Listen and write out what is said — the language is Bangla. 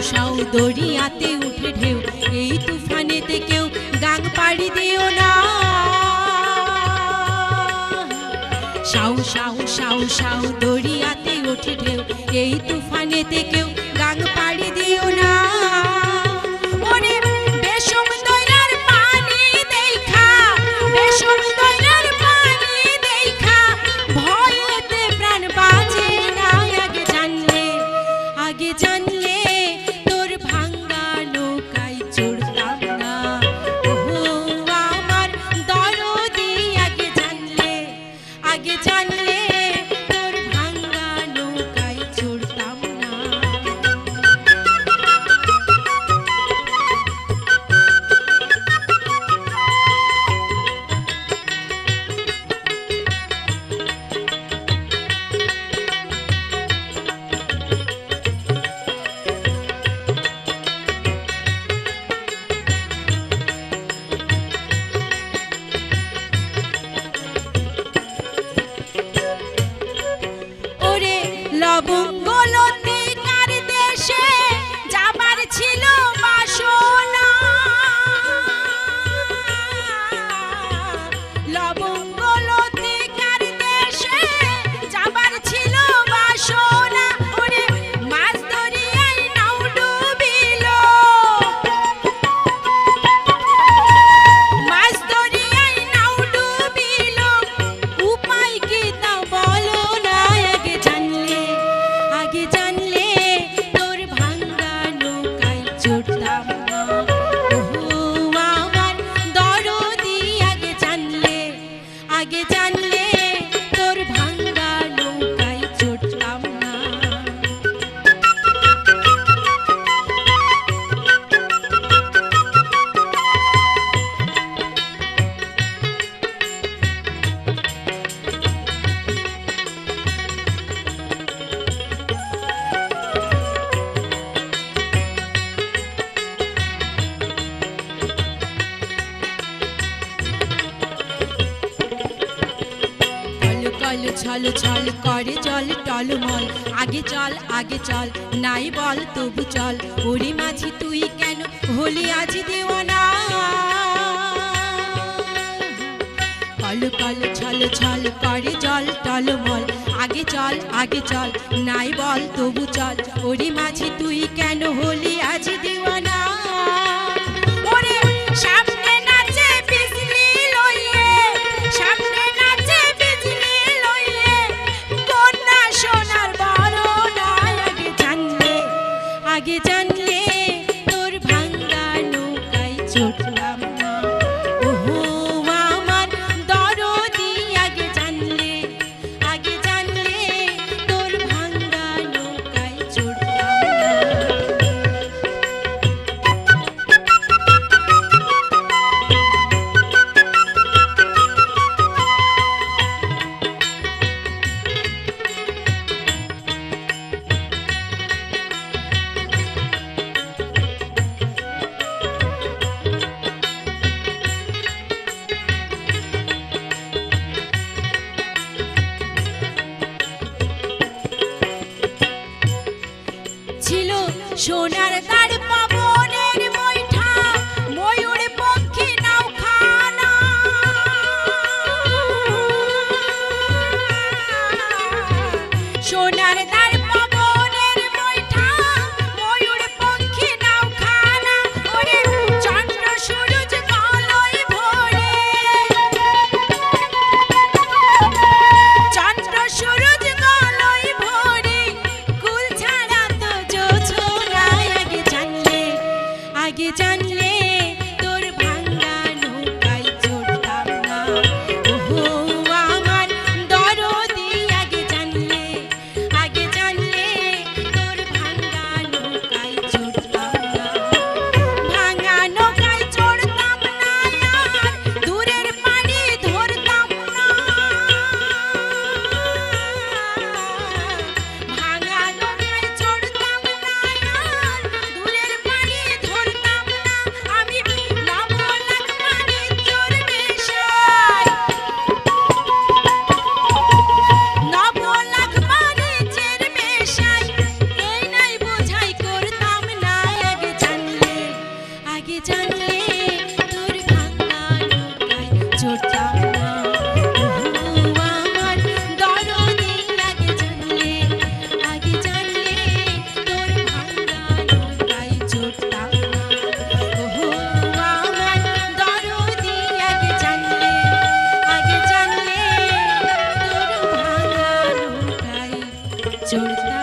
সাউ দরিয়াতে উঠে ঢেউ, এই তুফানেতে কেউ গাং পাড়ি দিও না। সাউ সাউ সাউ সাউ দরিয়াতে উঠে ঢেউ, এই তুফানেতে কেউ গাং পাড়ি দিও না। ওরে বেশম দয়ার পানি দেখা, বেশম দয়ার পানি দেখা, ভয়েতে প্রাণ বাঁচে না। আগে জানলে, আগে জানলে তোর ভাঙ্গা নৌকায় চড়তাম না। ওহো আমার দরদি, আগে জানলে, আগে জানলে তোর ভাঙ্গা নৌকায় চড়তাম না। ওরে লবঙ্গ লতিকার দেশে যাবার ছিল বাসনা, লবঙ্গ লতিকার দেশে যাবার ছিল বাসনা। ওরে মাছ দরিয়ায় নাও ডুবিল, মাছ দরিয়ায় নাও ডুবিল, উপায় কি তা বলো না। আগে জানলে, আগে জানলে তোর ভাঙ্গা নৌকায় চড়তাম না। ওহো আমার দরদি, আগে জানলে, আগে জানলে তোর ভাঙ্গা নৌকায় চড়তাম না। কল ছল ছল করে জল টলমল, আগে চল, আগে চল, নাই বল তবু চল। ওরে মাঝি তুই কেন হলি আজ দেওয়ানা। কল কল ছল ছল করে জল টলমল, আগে চল, আগে চল, নাই বল তবু চল। ওরে মাঝি তুই কেন হলি আজ দেওয়ানা। ওরে সামনে নাচে বিজলি লইয়ে, সামনে নাচে বিজলি লইয়ে, কন্যা সোনার বরণা। আগে জানলে, আগে জানলে তোর ভাঙ্গা নৌকায় চড়তাম না। ওহো আমার দরদি, আগে জানলে, আগে জানলে তোর ভাঙ্গা নৌকায় চড়তাম না। ছিল সোনার দ্বার পবনের বৈঠা, ময়ূর পক্ষী নাওখানা। সোনার দ্বার পবনের বৈঠা, ময়ূর পক্ষী নাওখানা। ওরে চন্দ্র সূরজ গলয় ভরে, চন্দ্র সূরজ গলয় ভরে, কুল ছাড়া তো যোছনা। আগে জানলে, আগে জানলে তোর ভাঙ্গা নৌকায় চড়তাম না। ওহো আমার দরদি, আগে জানলে, আগে চড়তা